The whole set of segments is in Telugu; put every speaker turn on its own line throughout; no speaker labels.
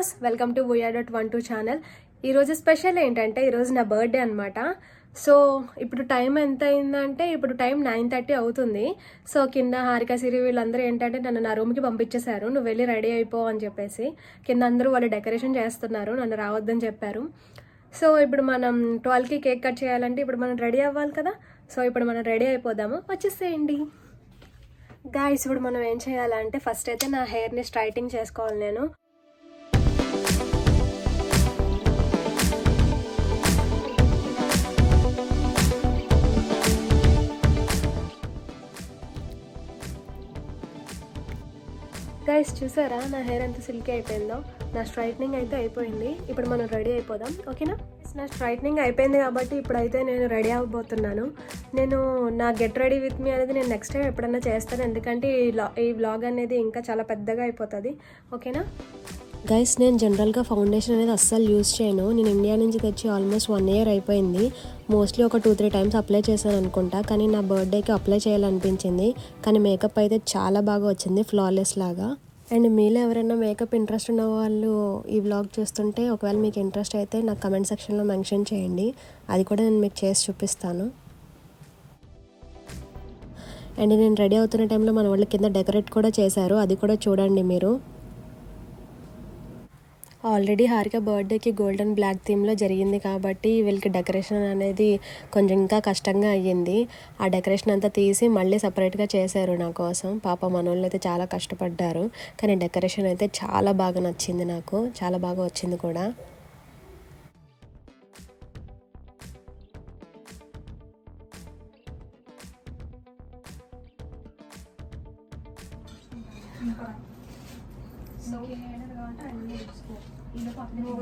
మామాస్, వెల్కమ్ టు voya.12 ఛానల్. ఈరోజు స్పెషల్ ఏంటంటే ఈరోజు నా బర్త్డే అనమాట. సో ఇప్పుడు టైం ఎంత అయిందంటే ఇప్పుడు టైం 9:30 అవుతుంది. సో కింద హారిక సిరి వీళ్ళందరూ ఏంటంటే నన్ను నా రూమ్కి పంపించేశారు, నువ్వు వెళ్ళి రెడీ అయిపో అని చెప్పేసి. కింద అందరూ వాళ్ళు డెకరేషన్ చేస్తున్నారు, నన్ను రావద్దని చెప్పారు. సో ఇప్పుడు మనం 12కి కేక్ కట్ చేయాలంటే ఇప్పుడు మనం రెడీ అవ్వాలి కదా. సో ఇప్పుడు మనం రెడీ అయిపోదాము, వచ్చేసేయండి గాయ్స్. ఇప్పుడు మనం ఏం చేయాలంటే ఫస్ట్ అయితే నా హెయిర్ని స్ట్రైటింగ్ చేసుకోవాలి నేను. గైస్ చూసారా నా హెయిర్ ఎంత సిల్కీ అయిపోయిందో. నా స్ట్రైట్నింగ్ అయితే అయిపోయింది, ఇప్పుడు మనం రెడీ అయిపోదాం, ఓకేనా. నా స్ట్రైట్నింగ్ అయిపోయింది కాబట్టి ఇప్పుడైతే నేను రెడీ అవ్వబోతున్నాను. నేను నా గెట్ రెడీ విత్ మీ అనేది నేను నెక్స్ట్ టైం ఎప్పుడన్నా చేస్తాను, ఎందుకంటే ఈ వ్లాగ్ అనేది ఇంకా చాలా పెద్దగా అయిపోతుంది, ఓకేనా. గైస్ నేను జనరల్గా ఫౌండేషన్ అనేది అస్సలు యూజ్ చేయను. నేను ఇండియా నుంచి తెచ్చి ఆల్మోస్ట్ 1 year అయిపోయింది. మోస్ట్లీ ఒక 2-3 times అప్లై చేశాను అనుకుంటా, కానీ నా బర్త్డేకి అప్లై చేయాలనిపించింది. కానీ మేకప్ అయితే చాలా బాగా వచ్చింది, ఫ్లాలెస్ లాగా. అండ్ మీలో ఎవరైనా మేకప్ ఇంట్రెస్ట్ ఉన్న వాళ్ళు ఈ వ్లాగ్ చూస్తుంటే ఒకవేళ మీకు ఇంట్రెస్ట్ అయితే నాకు కమెంట్ సెక్షన్లో మెన్షన్ చేయండి, అది కూడా నేను మీకు చేసి చూపిస్తాను. అండ్ నేను రెడీ అవుతున్న టైంలో మన వాళ్ళు కింద డెకరేట్ కూడా చేశారు, అది కూడా చూడండి మీరు. ఆల్రెడీ హారిక బర్త్డేకి గోల్డెన్ బ్లాక్ థీమ్లో జరిగింది కాబట్టి వీళ్ళకి డెకరేషన్ అనేది కొంచెం ఇంకా కష్టంగా అయ్యింది. ఆ డెకరేషన్ అంతా తీసి మళ్ళీ సపరేట్గా చేశారు నా కోసం. పాప మనోళ్ళు అయితే చాలా కష్టపడ్డారు, కానీ డెకరేషన్ అయితే చాలా బాగా నచ్చింది నాకు, చాలా బాగా వచ్చింది కూడా.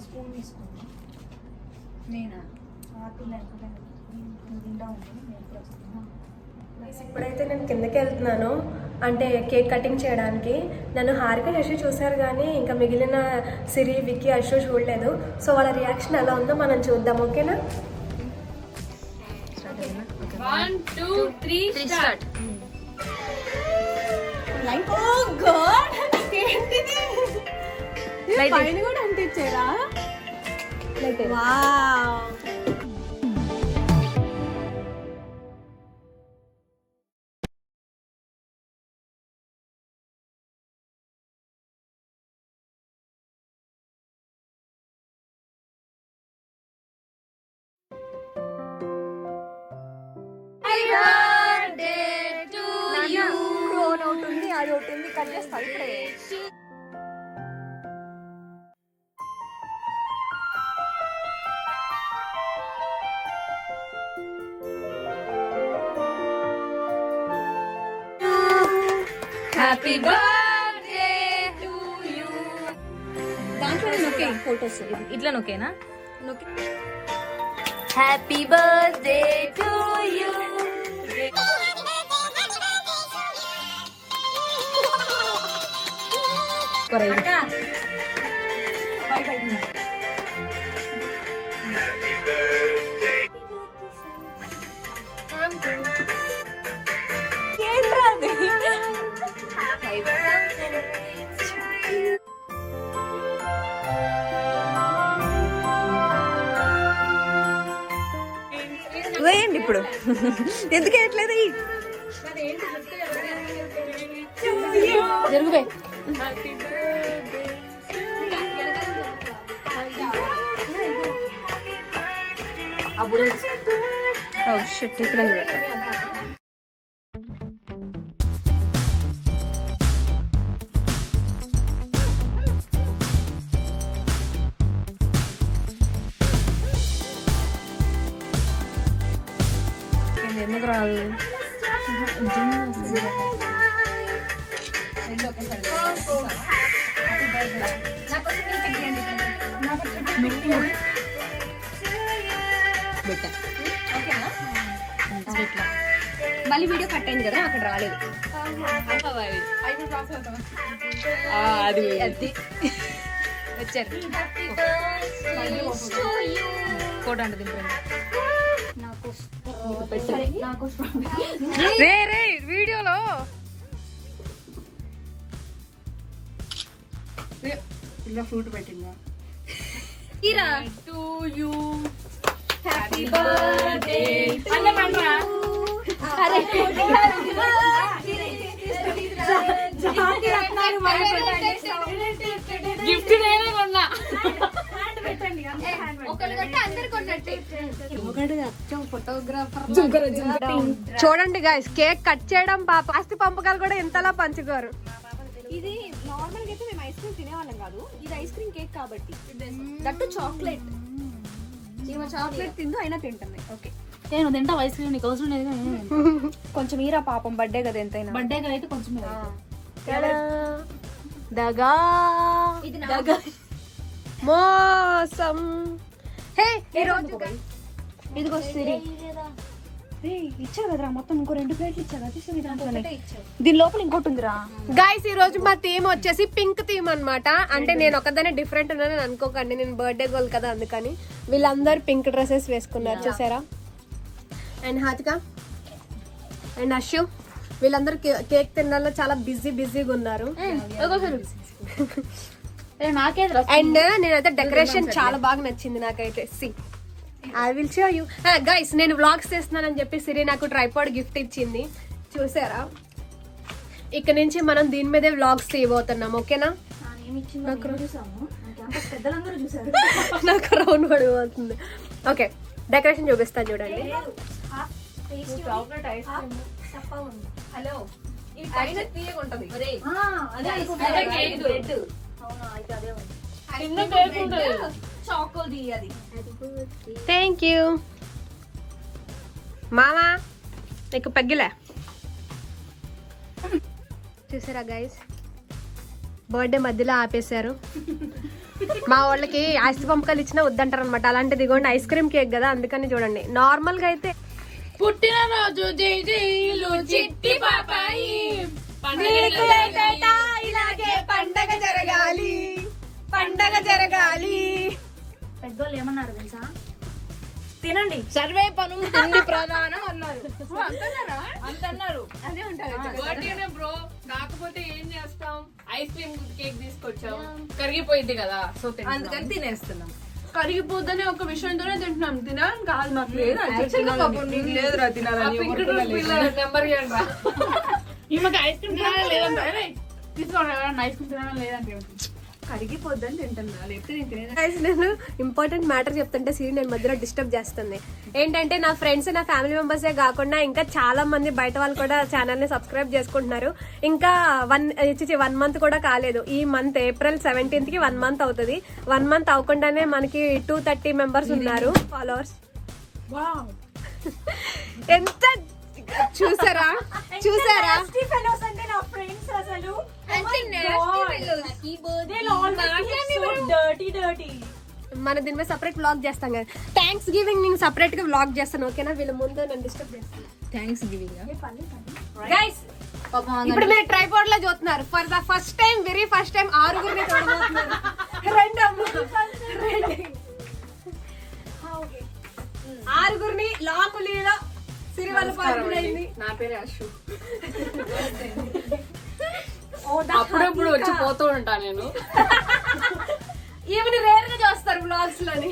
స్పూన్ తీసుకోండి. నేనా
ఇప్పుడైతే నేను కిందకి వెళ్తున్నాను, అంటే కేక్ కటింగ్ చేయడానికి. నన్ను హారిక యశు చూశారు కానీ ఇంకా మిగిలిన సిరి, విక్కీ, యశు చూడలేదు. సో వాళ్ళ రియాక్షన్ ఎలా ఉందో మనం చూద్దాం, ఓకేనా.
1 2 3 స్టార్ట్. ఓ గాడ్, ఏంటిది? పైన కూడా అంటించారా? వావ్. అది ఒకటి కట్ చేస్తా ఇప్పుడే. Happy birthday to you. దాంట్లో నొక్కే ఫోటోస్ ఇట్లా నొక్కేనా? నొక్కే. Happy birthday to you. వేయండి ఇప్పుడు, ఎందుకు వేయట్లేదు? జరుగుబే. అప్పుడు ఎందుకు రాదు? మళ్ళీ వీడియో కట్ అయింది కదా, అక్కడ రాలేదు. అది అది వచ్చారు ఫోటో అంటే దింపండి. రే రే వీడియోలో
పిల్ల ఫ్రూట్ పెట్టిందా
ఇరా
టు యూ
హ్యాపీ బర్త్డే అన్నమంట్రా అరే గిఫ్ట్ నేనే కొన్నా
చూడండి గైస్ కేక్ కట్ చేయడం పాప ఆస్తి పంపకాలు కూడా ఎంతలా పంచుకోరు.
ఇది నార్మల్ గా అయితే మేము ఐస్ క్రీమ్ తినేవాళ్ళం కాదు, ఇది ఐస్ క్రీమ్ కేక్ కాబట్టి దట్టు చాక్లెట్. ఈమె చాక్లెట్ తిందు అయినా తింటుంది. ఓకే
నేను తింటా ఐస్ క్రీమ్, నీకు అవసరం లేదు.
కొంచెం ఈరా పాపం బర్త్డే కదా ఎంతైనా.
బర్త్డే కదా అయితే కొంచెం
దగా
ఇది
మోసం. హే ఈరోజు
ఇదిగో సిరి ఇచ్చారు కదరా మొత్తం, ఇంకో 2 ప్లేట్లు ఇచ్చారు. దీని లోపల ఇంకోటి ఉందిరా.
గైస్ ఈ రోజు మా థీమ్ వచ్చేసి పింక్ థీమ్ అన్నమాట. అంటే నేను ఒకదానే డిఫరెంట్ ఉన్నానని అనుకోకండి, నేను బర్త్డే గర్ల్ కదా అందుకని. వీళ్ళందరూ పింక్ డ్రెస్సెస్ వేసుకున్నారు చూసారా. అండ్ హాతిక అండ్ అశు వీళ్ళందరూ కేక్ తినడంలో చాలా బిజీగా ఉన్నారు.
నాకే
అండ్ నేనైతే డెకరేషన్ చాలా బాగా నచ్చింది నాకైతే. See I will show you guys. నేను వ్లాగ్స్ చేస్తున్నానని చెప్పి సిరి నాకు ట్రైపాడ్ గిఫ్ట్ ఇచ్చింది చూసారా. ఇక్కడ నుంచి మనం దీని మీదే వ్లాగ్స్ తీయబోతున్నాం. ఓకేనా. నాకు రౌండ్ పడిపోతుంది. ఓకే డెకరేషన్ చూపిస్తాను చూడండి.
హలో ఇది పైన తీయగుంటది. చాకోది అది.
థ్యాంక్ యూ మామా. నీకు పెగ్గిలే చూసారా గైస్, బర్త్డే మధ్యలో ఆపేశారు. మా వాళ్ళకి ఆస్తి పంపకాలు ఇచ్చినా వద్దంటారు అనమాట. అలాంటిది ఇదిగోండి ఐస్ క్రీమ్ కేక్ కదా అందుకని చూడండి. నార్మల్ గా అయితే
పుట్టినరోజు జైలు చిట్టి పాపాయి
ఇలాగే పండగ జరగాలి పండగ జరగాలి.
పెద్దోళ్ళు ఏమన్నారు తెలుసా, తినండి
సర్వే పను తిండి ప్రధానం అన్నారు.
అంతన్నారు.
అదే ఉంటారు.
బర్త్డేనే బ్రో, కాకపోతే ఏం చేస్తాం, ఐస్ క్రీమ్ కేక్ తీసుకొచ్చాం, కరిగిపోయింది కదా సో
అందుకని తినేస్తున్నాం.
కరిగిపోద్దనే ఒక విషయంతోనే తింటున్నాం, తినాలని కాదు మాకు లేదు.
నీకు లేదురా తినాలని.
నెంబర్ ఇవ్వండి.
ఈమెకి ఐస్ క్రీమ్ తినాలని లేదంటే తీసుకోండి, ఐస్ క్రీమ్ తినాలని లేదంటే
కరిగిపోద్దని తింటున్నా, లేకపోతే నేను తినేది.
Guys, నేను ఇంపార్టెంట్ మ్యాటర్ చెప్తుంటే సీన్ నేను మధ్యలో డిస్టర్బ్ చేస్తుంది. ఏంటంటే నా ఫ్రెండ్స్ నా ఫ్యామిలీ మెంబర్సే కాకుండా ఇంకా చాలా మంది బయట వాళ్ళు కూడా ఛానల్ ని సబ్స్క్రైబ్ చేసుకుంటున్నారు. ఇంకా 1 మంత్ కూడా కాలేదు. ఈ మంత్ April 17th కి 1 మంత్ అవుతుంది. 1 మంత్ అవ్వకుండానే మనకి 230 మెంబర్స్ ఉన్నారు ఫాలోవర్స్. ఎంత చూసారా మన దీని మీద సపరేట్ వ్లాగ్ చేస్తాం కదా. థ్యాంక్స్ గివింగ్ నేను సపరేట్ గా వ్లాగ్ చేస్తాను. ఓకేనా. వీళ్ళ ముందు నన్ను డిస్టర్బ్ చేస్తాను.
Thanks giving.
గైస్ ఇప్పుడు మీరు ట్రైపాడ్ లో చూస్తున్నారు. For the first time, very first time 6గురిని చూడబోతున్నారు. ఆరుగురిని లాంగులీలో సిరివల్ల పాల్గొనైంది.
నా పేరే అశు. అప్పుడప్పుడు వచ్చి పోతూ ఉంటా నేను.
ఈమెను రేర్ గా చూస్తారు బ్లాగ్స్ లోని.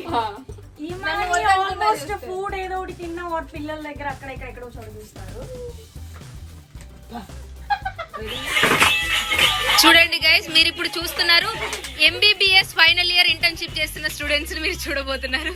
ఆల్మోస్ట్ ఫుడ్ ఏదో ఒకటి తిన్నా వాటి పిల్లల దగ్గర అక్కడ ఇక్కడ ఎక్కడో చోటు చూస్తారు.
చూడండి గైస్, మీరు ఇప్పుడు చూస్తున్నారు MBBS ఫైనల్ ఇయర్ ఇంటర్న్షిప్ చేస్తున్న స్టూడెంట్స్ మీరు చూడబోతున్నారు.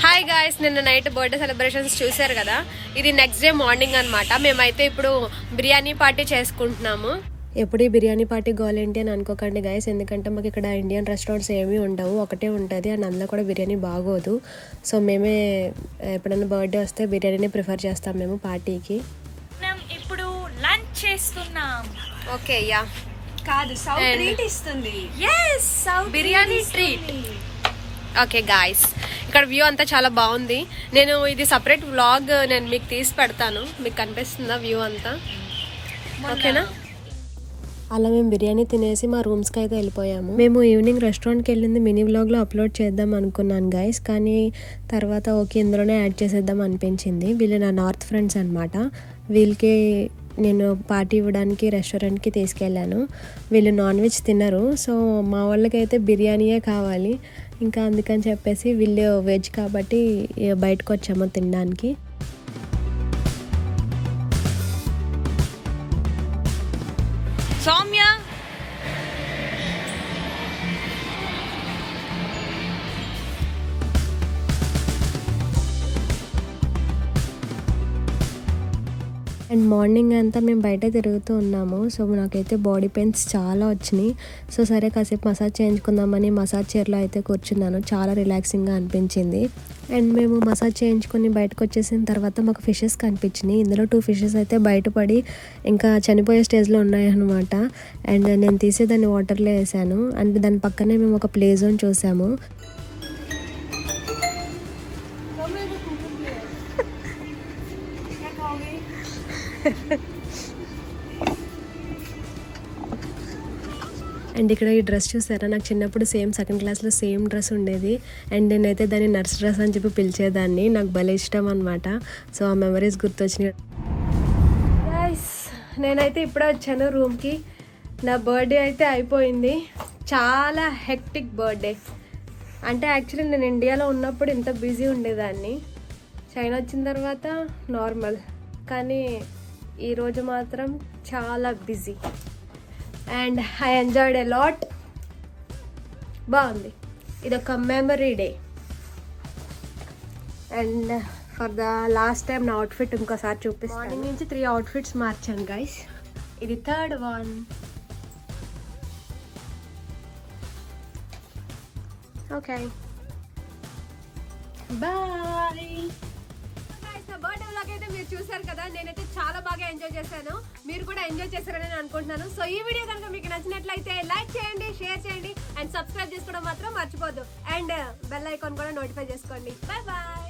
హాయ్ గాయస్, నిన్న నైట్ బర్త్డే సెలబ్రేషన్స్ చూసారు కదా. ఇది నెక్స్ట్ డే మార్నింగ్ అనమాట. మేమైతే ఇప్పుడు బిర్యానీ పార్టీ చేసుకుంటున్నాము. ఎప్పుడు ఈ బిర్యానీ పార్టీ గోల్ ఏంటి అని అనుకోకండి గైస్, ఎందుకంటే మాకు ఇక్కడ ఇండియన్ రెస్టారెంట్స్ ఏమీ ఉండవు, ఒకటే ఉంటుంది. అండ్ అందులో కూడా బిర్యానీ బాగోదు. సో మేమే ఎప్పుడైనా బర్త్డే వస్తే బిర్యానీని ప్రిఫర్ చేస్తాం మేము పార్టీకి.
ఇప్పుడు లంచ్ చేస్తున్నాం.
ఓకే యా
కాదు, సౌత్ ట్రీట్ ఇస్తుంది. yes south biryani treat.
Okay guys, ఇక్కడ వ్యూ అంతా చాలా బాగుంది. నేను ఇది సపరేట్ వ్లాగ్ నేను మీకు తీసి పెడతాను. మీకు కనిపిస్తుందా వ్యూ అంతా? ఓకేనా? అలా మేము బిర్యానీ తినేసి మా రూమ్స్కి అయితే వెళ్ళిపోయాము. మేము ఈవినింగ్ రెస్టారెంట్కి వెళ్ళింది మినీ వ్లాగ్లో అప్లోడ్ చేద్దాం అనుకున్నాను గైస్, కానీ తర్వాత ఓకే ఇందులోనే యాడ్ చేసేద్దాం అనిపించింది. వీళ్ళు నా నార్త్ ఫ్రెండ్స్ అనమాట. వీళ్ళకి నేను పార్టీ ఇవ్వడానికి రెస్టారెంట్కి తీసుకెళ్ళాను. వీళ్ళు నాన్ వెజ్ తినరు, సో మా వాళ్ళకైతే బిర్యానీయే కావాలి. ఇంకా అందుకని చెప్పేసి వీళ్ళు వెజ్ కాబట్టి బయటకు వచ్చాము తినడానికి.
సౌమ్య
అండ్ మార్నింగ్ అంతా మేము బయట తిరుగుతూ ఉన్నాము. సో నాకైతే బాడీ పెయిన్స్ చాలా వచ్చినాయి. సో సరే కాసేపు మసాజ్ చేయించుకుందామని మసాజ్ చైర్లో అయితే కూర్చున్నాను. చాలా రిలాక్సింగ్గా అనిపించింది. అండ్ మేము మసాజ్ చేయించుకొని బయటకు వచ్చేసిన తర్వాత మాకు ఫిషెస్ కనిపించినాయి. ఇందులో 2 ఫిషెస్ అయితే బయటపడి ఇంకా చనిపోయే స్టేజ్లో ఉన్నాయన్నమాట. అండ్ నేను తీసి దాన్ని వాటర్లో వేసాను. అండ్ దాని పక్కనే మేము ఒక ప్లే జోన్ చూసాము. అండ్ ఇక్కడ ఈ డ్రెస్ చూసారా, నాకు చిన్నప్పుడు సేమ్ సెకండ్ క్లాస్లో సేమ్ డ్రెస్ ఉండేది. అండ్ నేనైతే దాన్ని నర్స్ డ్రెస్ అని చెప్పి పిలిచేదాన్ని. నాకు భలే ఇష్టం అనమాట. సో ఆ మెమరీస్ గుర్తొచ్చినాయి. గైస్, నేనైతే ఇప్పుడే వచ్చాను రూమ్కి. నా బర్త్డే అయితే అయిపోయింది. చాలా హెక్టిక్ బర్త్డే. అంటే యాక్చువల్లీ నేను ఇండియాలో ఉన్నప్పుడు ఇంత బిజీ ఉండేదాన్ని. చైనా వచ్చిన తర్వాత నార్మల్, కానీ ఈరోజు మాత్రం చాలా busy. And I enjoyed a lot. బాగుంది. ఇదొక memory day. And for the last time నా అవుట్ఫిట్ ఇంకోసారి చూపిస్తాను. మార్నింగ్ నుంచి 3 అవుట్ఫిట్స్ మార్చాను గైస్. ఇది 3rd one. Okay bye. Birthday vlog అయితే మీరు చూసారు కదా. నేనైతే చాలా బాగా ఎంజాయ్ చేశాను. మీరు కూడా ఎంజాయ్ చేశారని నేను అనుకుంటున్నాను. సో ఈ వీడియో కనుక మీకు నచ్చినట్లయితే లైక్ చేయండి, షేర్ చేయండి అండ్ సబ్స్క్రైబ్ చేసుకోవడం మాత్రం మర్చిపోద్దు. అండ్ బెల్ ఐకాన్ కూడా నోటిఫై చేసుకోండి. Bye bye.